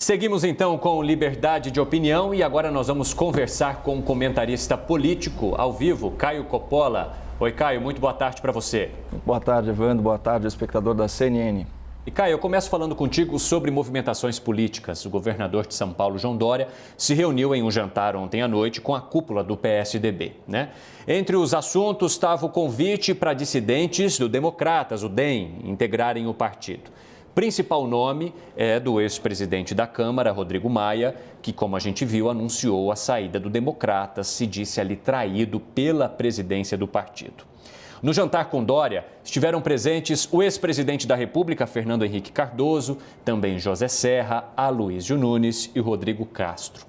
Seguimos então com liberdade de opinião e agora nós vamos conversar com um comentarista político ao vivo, Caio Coppola. Oi, Caio, muito boa tarde para você. Boa tarde, Evandro. Boa tarde, espectador da CNN. E Caio, eu começo falando contigo sobre movimentações políticas. O governador de São Paulo, João Dória, se reuniu em um jantar ontem à noite com a cúpula do PSDB, né? Entre os assuntos estava o convite para dissidentes do Democratas, o DEM, integrarem o partido. Principal nome é do ex-presidente da Câmara, Rodrigo Maia, que, como a gente viu, anunciou a saída do Democratas, se disse ali traído pela presidência do partido. No jantar com Dória, estiveram presentes o ex-presidente da República, Fernando Henrique Cardoso, também José Serra, Aloysio Nunes e Rodrigo Castro.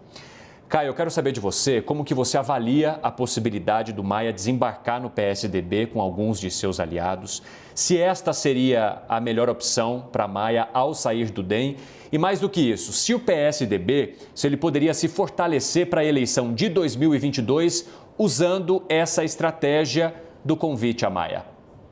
Caio, eu quero saber de você como que você avalia a possibilidade do Maia desembarcar no PSDB com alguns de seus aliados, se esta seria a melhor opção para Maia ao sair do DEM e, mais do que isso, se o PSDB, se ele poderia se fortalecer para a eleição de 2022 usando essa estratégia do convite a Maia.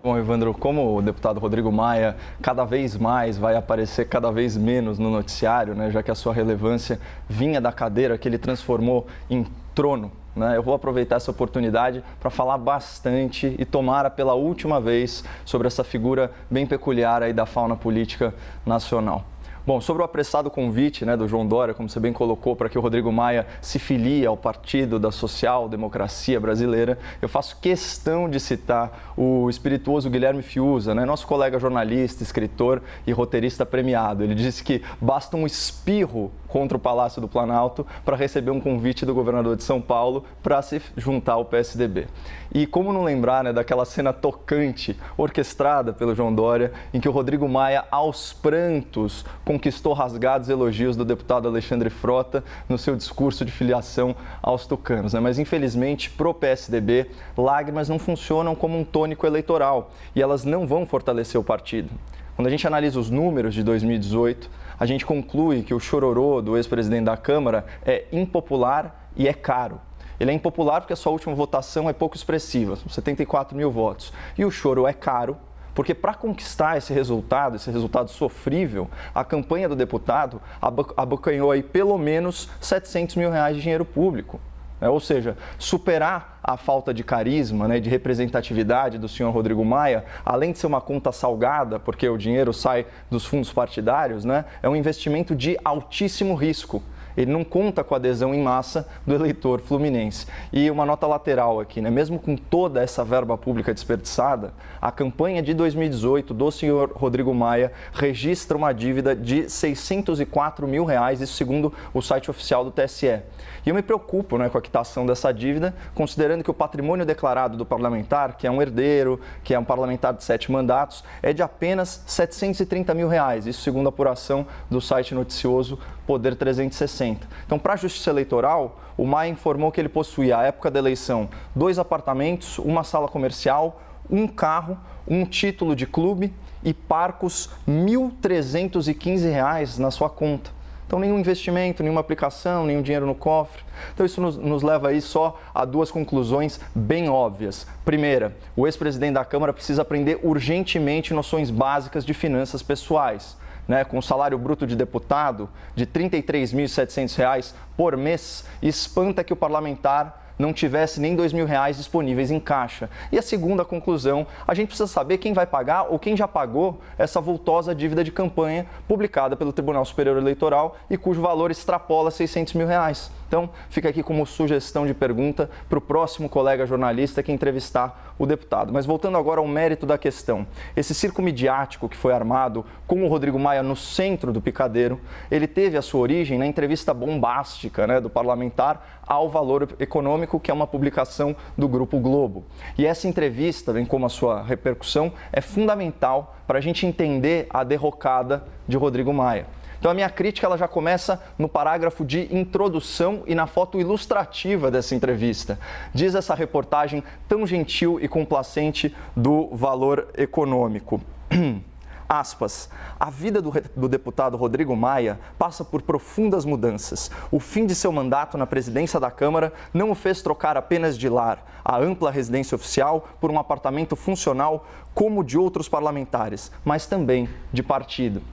Bom, Evandro, como o deputado Rodrigo Maia cada vez mais vai aparecer cada vez menos no noticiário, né, já que a sua relevância vinha da cadeira que ele transformou em trono, né, eu vou aproveitar essa oportunidade para falar bastante e tomara pela última vez sobre essa figura bem peculiar aí da fauna política nacional. Bom, sobre o apressado convite, né, do João Dória, como você bem colocou, para que o Rodrigo Maia se filie ao Partido da Social-Democracia Brasileira, eu faço questão de citar o espirituoso Guilherme Fiuza, né, nosso colega jornalista, escritor e roteirista premiado. Ele disse que basta um espirro contra o Palácio do Planalto para receber um convite do governador de São Paulo para se juntar ao PSDB. E como não lembrar, né, daquela cena tocante, orquestrada pelo João Dória, em que o Rodrigo Maia, aos prantos, conquistou rasgados elogios do deputado Alexandre Frota no seu discurso de filiação aos tucanos, né? Mas, infelizmente, pro PSDB, lágrimas não funcionam como um tônico eleitoral e elas não vão fortalecer o partido. Quando a gente analisa os números de 2018, a gente conclui que o chororô do ex-presidente da Câmara é impopular e é caro. Ele é impopular porque a sua última votação é pouco expressiva, são 74 mil votos. E o choro é caro porque para conquistar esse resultado sofrível, a campanha do deputado abocanhou aí pelo menos 700 mil reais de dinheiro público. Ou seja, superar a falta de carisma, né, de representatividade do senhor Rodrigo Maia, além de ser uma conta salgada, porque o dinheiro sai dos fundos partidários, né, é um investimento de altíssimo risco. Ele não conta com a adesão em massa do eleitor fluminense. E uma nota lateral aqui, né? Mesmo com toda essa verba pública desperdiçada, a campanha de 2018 do senhor Rodrigo Maia registra uma dívida de 604 mil reais, isso segundo o site oficial do TSE. E eu me preocupo, né, com a quitação dessa dívida, considerando que o patrimônio declarado do parlamentar, que é um herdeiro, que é um parlamentar de 7 mandatos, é de apenas 730 mil reais, isso segundo a apuração do site noticioso Poder 360. Então, para a Justiça Eleitoral, o Maia informou que ele possuía, à época da eleição, 2 apartamentos, uma sala comercial, um carro, um título de clube e parcos R$ 1.315 na sua conta. Então, nenhum investimento, nenhuma aplicação, nenhum dinheiro no cofre. Então, isso nos leva aí só a 2 conclusões bem óbvias. Primeira, o ex-presidente da Câmara precisa aprender urgentemente noções básicas de finanças pessoais. Né, com o salário bruto de deputado de R$ 33.700 por mês, espanta que o parlamentar não tivesse nem R$ 2.000 disponíveis em caixa. E a segunda conclusão, a gente precisa saber quem vai pagar ou quem já pagou essa vultosa dívida de campanha publicada pelo Tribunal Superior Eleitoral e cujo valor extrapola R$ 600 mil. Então, fica aqui como sugestão de pergunta para o próximo colega jornalista que entrevistar o deputado. Mas voltando agora ao mérito da questão, esse circo midiático que foi armado com o Rodrigo Maia no centro do picadeiro, ele teve a sua origem na entrevista bombástica, né, do parlamentar ao Valor Econômico, que é uma publicação do Grupo Globo. E essa entrevista, bem como a sua repercussão, é fundamental para a gente entender a derrocada de Rodrigo Maia. Então, a minha crítica ela já começa no parágrafo de introdução e na foto ilustrativa dessa entrevista. Diz essa reportagem tão gentil e complacente do Valor Econômico. Aspas, a vida do deputado Rodrigo Maia passa por profundas mudanças. O fim de seu mandato na presidência da Câmara não o fez trocar apenas de lar, a ampla residência oficial, por um apartamento funcional como o de outros parlamentares, mas também de partido.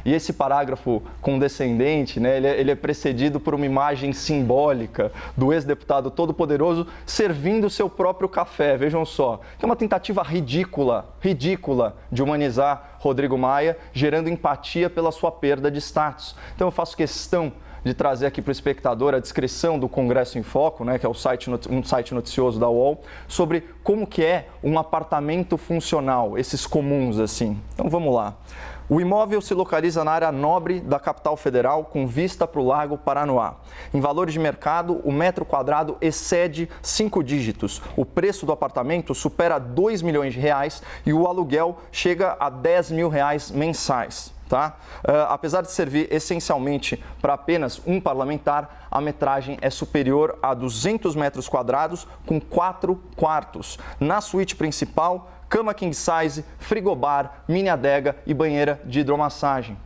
E esse parágrafo condescendente, né, ele é precedido por uma imagem simbólica do ex-deputado todo-poderoso servindo seu próprio café, vejam só, que é uma tentativa ridícula de humanizar Rodrigo Maia, gerando empatia pela sua perda de status. Então eu faço questão de trazer aqui para o espectador a descrição do Congresso em Foco, né, que é um site noticioso da UOL, sobre como que é um apartamento funcional, esses comuns assim. Então vamos lá. O imóvel se localiza na área nobre da capital federal, com vista para o Lago Paranoá. Em valores de mercado, o metro quadrado excede 5 dígitos. O preço do apartamento supera 2 milhões de reais e o aluguel chega a 10 mil reais mensais. Tá? Apesar de servir essencialmente para apenas um parlamentar, a metragem é superior a 200 metros quadrados, com 4 quartos. Na suíte principal, cama king size, frigobar, mini adega e banheira de hidromassagem.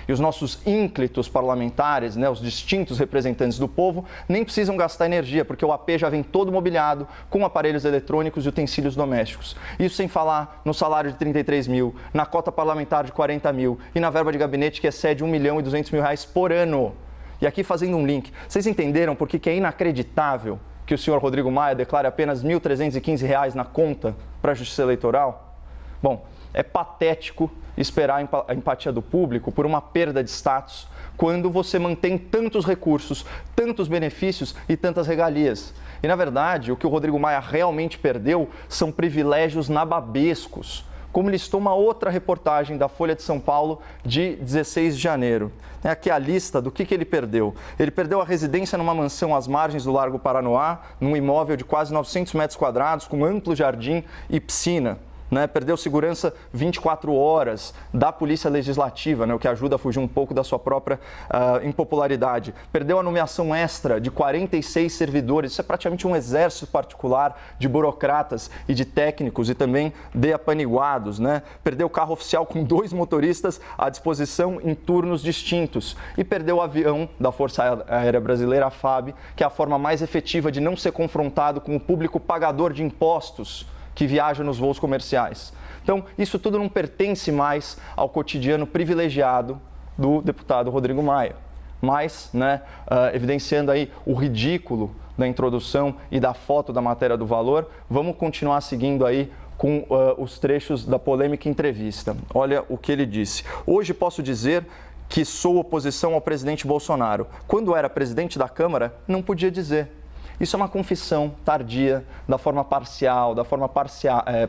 E os nossos ínclitos parlamentares, né, os distintos representantes do povo, nem precisam gastar energia, porque o AP já vem todo mobiliado com aparelhos eletrônicos e utensílios domésticos. Isso sem falar no salário de 33 mil, na cota parlamentar de 40 mil e na verba de gabinete que excede 1 milhão e 200 mil reais por ano. E aqui fazendo um link, vocês entenderam por que é inacreditável que o senhor Rodrigo Maia declare apenas R$ 1.315 na conta para a Justiça Eleitoral? Bom, é patético esperar a empatia do público por uma perda de status quando você mantém tantos recursos, tantos benefícios e tantas regalias. E, na verdade, o que o Rodrigo Maia realmente perdeu são privilégios nababescos, como listou uma outra reportagem da Folha de São Paulo de 16 de janeiro. Aqui a lista do que ele perdeu. Ele perdeu a residência numa mansão às margens do Largo Paranoá, num imóvel de quase 900 metros quadrados, com amplo jardim e piscina. Né, perdeu segurança 24 horas da Polícia Legislativa, né, o que ajuda a fugir um pouco da sua própria impopularidade. Perdeu a nomeação extra de 46 servidores, isso é praticamente um exército particular de burocratas e de técnicos e também de apaniguados. Né? Perdeu o carro oficial com 2 motoristas à disposição em turnos distintos. E perdeu o avião da Força Aérea Brasileira, a FAB, que é a forma mais efetiva de não ser confrontado com o público pagador de impostos que viaja nos voos comerciais. Então, isso tudo não pertence mais ao cotidiano privilegiado do deputado Rodrigo Maia. Mas, né, evidenciando aí o ridículo da introdução e da foto da matéria do Valor, vamos continuar seguindo aí com os trechos da polêmica entrevista. Olha o que ele disse. Hoje posso dizer que sou oposição ao presidente Bolsonaro. Quando era presidente da Câmara, não podia dizer. Isso é uma confissão tardia, da forma parcial,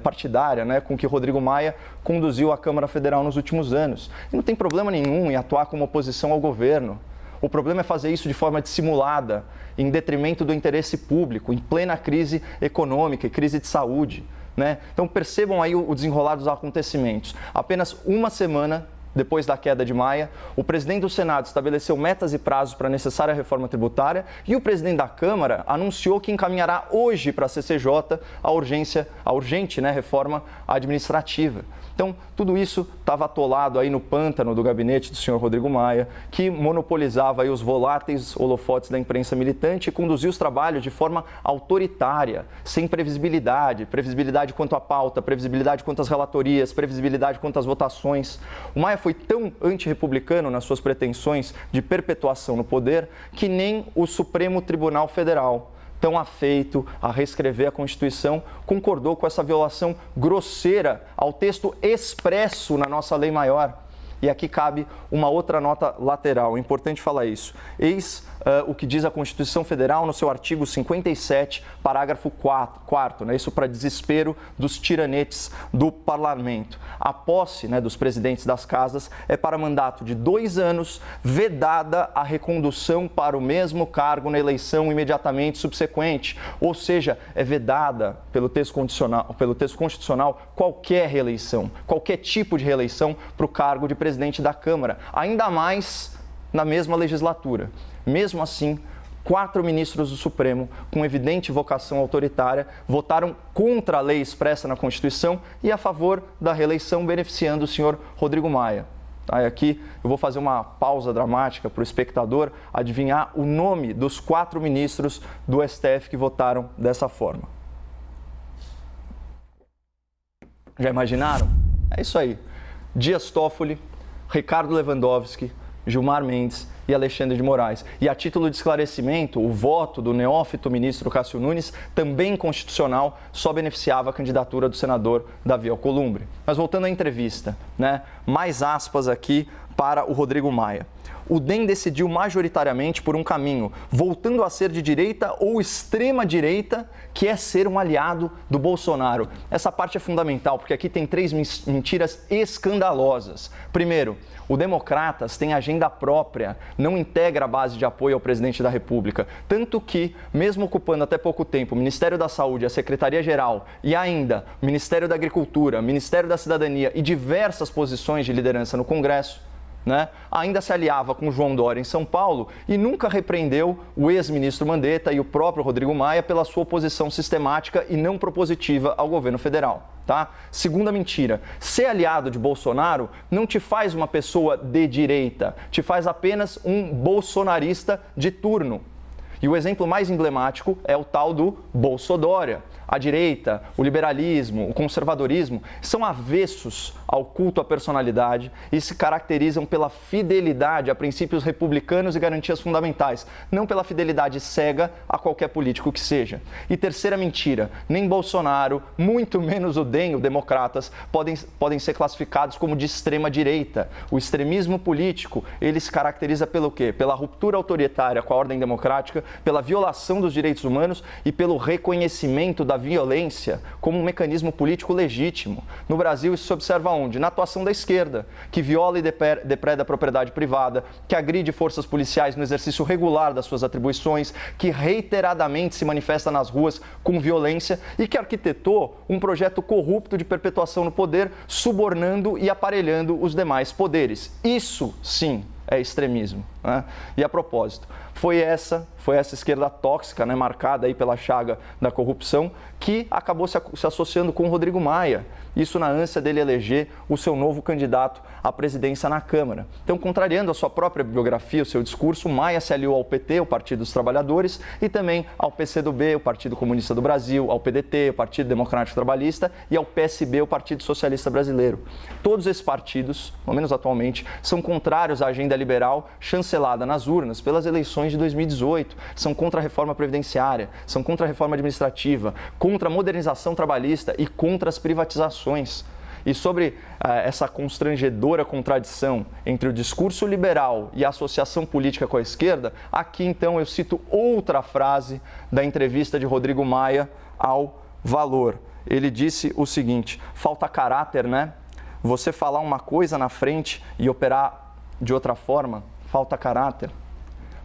partidária, né, com que Rodrigo Maia conduziu a Câmara Federal nos últimos anos. E não tem problema nenhum em atuar como oposição ao governo. O problema é fazer isso de forma dissimulada, em detrimento do interesse público, em plena crise econômica e crise de saúde. Né? Então percebam aí o desenrolar dos acontecimentos. Apenas uma semana depois da queda de Maia, o presidente do Senado estabeleceu metas e prazos para a necessária reforma tributária e o presidente da Câmara anunciou que encaminhará hoje para a CCJ a urgente, né, reforma administrativa. Então, tudo isso estava atolado aí no pântano do gabinete do senhor Rodrigo Maia, que monopolizava aí os voláteis holofotes da imprensa militante e conduzia os trabalhos de forma autoritária, sem previsibilidade quanto à pauta, previsibilidade quanto às relatorias, previsibilidade quanto às votações. O Maia foi tão antirrepublicano nas suas pretensões de perpetuação no poder que nem o Supremo Tribunal Federal, tão afeito a reescrever a Constituição, concordou com essa violação grosseira ao texto expresso na nossa lei maior. E aqui cabe uma outra nota lateral, é importante falar isso. Eis o que diz a Constituição Federal no seu artigo 57, parágrafo 4º, né? Isso para desespero dos tiranetes do parlamento. A posse, né, dos presidentes das casas é para mandato de 2 anos, vedada a recondução para o mesmo cargo na eleição imediatamente subsequente. Ou seja, é vedada pelo texto constitucional qualquer reeleição, qualquer tipo de reeleição para o cargo de presidente da Câmara, ainda mais na mesma legislatura. Mesmo assim, 4 ministros do Supremo, com evidente vocação autoritária, votaram contra a lei expressa na Constituição e a favor da reeleição, beneficiando o senhor Rodrigo Maia. Aqui eu vou fazer uma pausa dramática para o espectador adivinhar o nome dos 4 ministros do STF que votaram dessa forma. Já imaginaram? É isso aí. Dias Toffoli, Ricardo Lewandowski, Gilmar Mendes e Alexandre de Moraes. E a título de esclarecimento, o voto do neófito ministro Cássio Nunes, também inconstitucional, só beneficiava a candidatura do senador Davi Alcolumbre. Mas voltando à entrevista, mais aspas aqui para o Rodrigo Maia. O DEM decidiu majoritariamente por um caminho, voltando a ser de direita ou extrema-direita, que é ser um aliado do Bolsonaro. Essa parte é fundamental, porque aqui tem 3 mentiras escandalosas. Primeiro, o Democratas tem agenda própria, não integra a base de apoio ao presidente da República. Tanto que, mesmo ocupando até pouco tempo o Ministério da Saúde, a Secretaria-Geral e ainda o Ministério da Agricultura, Ministério da Cidadania e diversas posições de liderança no Congresso, ainda se aliava com João Dória em São Paulo e nunca repreendeu o ex-ministro Mandetta e o próprio Rodrigo Maia pela sua oposição sistemática e não propositiva ao governo federal. Segunda mentira, ser aliado de Bolsonaro não te faz uma pessoa de direita, te faz apenas um bolsonarista de turno. E o exemplo mais emblemático é o tal do Bolsodória. A direita, o liberalismo, o conservadorismo são avessos ao culto à personalidade e se caracterizam pela fidelidade a princípios republicanos e garantias fundamentais, não pela fidelidade cega a qualquer político que seja. E terceira mentira, nem Bolsonaro, muito menos o DEM, o Democratas, podem ser classificados como de extrema direita. O extremismo político, ele se caracteriza pelo quê? Pela ruptura autoritária com a ordem democrática, pela violação dos direitos humanos e pelo reconhecimento da violência como um mecanismo político legítimo. No Brasil, isso se observa onde? Na atuação da esquerda, que viola e depreda a propriedade privada, que agride forças policiais no exercício regular das suas atribuições, que reiteradamente se manifesta nas ruas com violência e que arquitetou um projeto corrupto de perpetuação no poder, subornando e aparelhando os demais poderes. Isso, sim, é extremismo. E a propósito, foi essa esquerda tóxica, marcada aí pela chaga da corrupção, que acabou se associando com o Rodrigo Maia. Isso na ânsia dele eleger o seu novo candidato à presidência na Câmara. Então, contrariando a sua própria biografia, o seu discurso, Maia se aliou ao PT, o Partido dos Trabalhadores, e também ao PCdoB, o Partido Comunista do Brasil, ao PDT, o Partido Democrático Trabalhista, e ao PSB, o Partido Socialista Brasileiro. Todos esses partidos, pelo menos atualmente, são contrários à agenda liberal chancelada nas urnas pelas eleições de 2018. São contra a reforma previdenciária, são contra a reforma administrativa, contra a modernização trabalhista e contra as privatizações. E sobre essa constrangedora contradição entre o discurso liberal e a associação política com a esquerda, aqui então eu cito outra frase da entrevista de Rodrigo Maia ao Valor. Ele disse o seguinte: falta caráter, Você falar uma coisa na frente e operar de outra forma, falta caráter.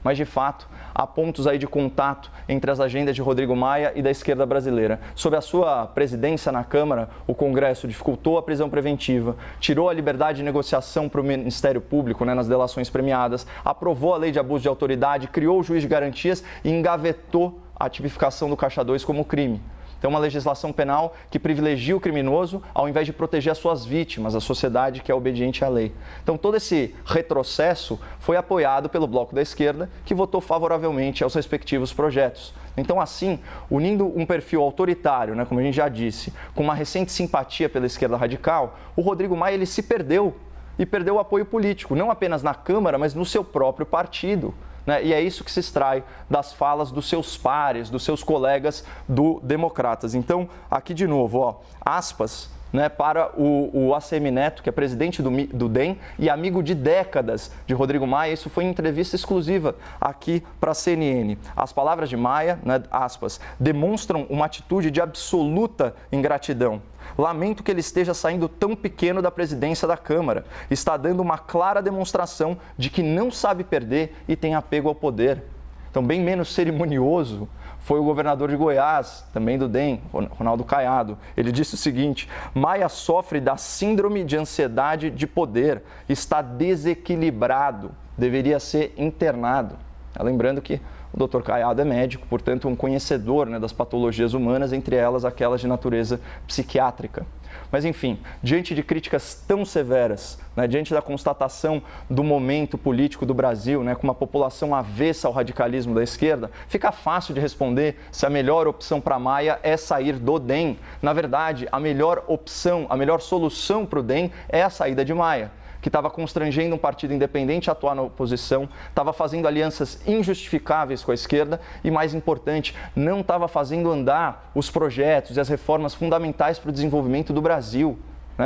Mas, de fato, há pontos aí de contato entre as agendas de Rodrigo Maia e da esquerda brasileira. Sob a sua presidência na Câmara, o Congresso dificultou a prisão preventiva, tirou a liberdade de negociação para o Ministério Público nas delações premiadas, aprovou a lei de abuso de autoridade, criou o juiz de garantias e engavetou a tipificação do Caixa 2 como crime. Então, uma legislação penal que privilegia o criminoso ao invés de proteger as suas vítimas, a sociedade que é obediente à lei. Então, todo esse retrocesso foi apoiado pelo Bloco da Esquerda, que votou favoravelmente aos respectivos projetos. Então, assim, unindo um perfil autoritário, como a gente já disse, com uma recente simpatia pela esquerda radical, o Rodrigo Maia ele se perdeu e perdeu o apoio político, não apenas na Câmara, mas no seu próprio partido. E é isso que se extrai das falas dos seus pares, dos seus colegas do Democratas. Então, aqui de novo, aspas, para o ACM Neto, que é presidente do DEM e amigo de décadas de Rodrigo Maia. Isso foi em entrevista exclusiva aqui para a CNN. As palavras de Maia, aspas, demonstram uma atitude de absoluta ingratidão. Lamento que ele esteja saindo tão pequeno da presidência da Câmara. Está dando uma clara demonstração de que não sabe perder e tem apego ao poder. Então, bem menos cerimonioso foi o governador de Goiás, também do DEM, Ronaldo Caiado. Ele disse o seguinte: Maia sofre da síndrome de ansiedade de poder, está desequilibrado, deveria ser internado. Lembrando que o Dr. Caiado é médico, portanto, um conhecedor das patologias humanas, entre elas aquelas de natureza psiquiátrica. Mas, enfim, diante de críticas tão severas, diante da constatação do momento político do Brasil, com uma população avessa ao radicalismo da esquerda, fica fácil de responder se a melhor opção para Maia é sair do DEM. Na verdade, a melhor opção, a melhor solução para o DEM é a saída de Maia. que estava constrangendo um partido independente a atuar na oposição, estava fazendo alianças injustificáveis com a esquerda e, mais importante, não estava fazendo andar os projetos e as reformas fundamentais para o desenvolvimento do Brasil.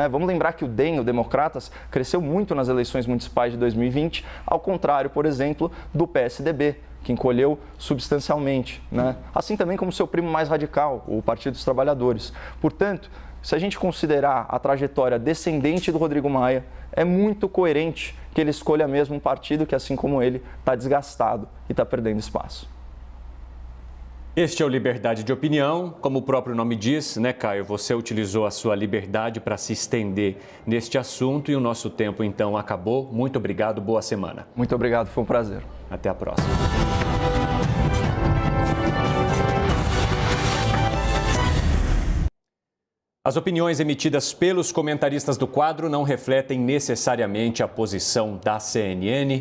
Vamos lembrar que o DEM, o Democratas, cresceu muito nas eleições municipais de 2020, ao contrário, por exemplo, do PSDB, que encolheu substancialmente, assim também como seu primo mais radical, o Partido dos Trabalhadores. Portanto, se a gente considerar a trajetória descendente do Rodrigo Maia, é muito coerente que ele escolha mesmo um partido que, assim como ele, está desgastado e está perdendo espaço. Este é o Liberdade de Opinião. Como o próprio nome diz, Caio? Você utilizou a sua liberdade para se estender neste assunto e o nosso tempo, então, acabou. Muito obrigado, boa semana. Muito obrigado, foi um prazer. Até a próxima. As opiniões emitidas pelos comentaristas do quadro não refletem necessariamente a posição da CNN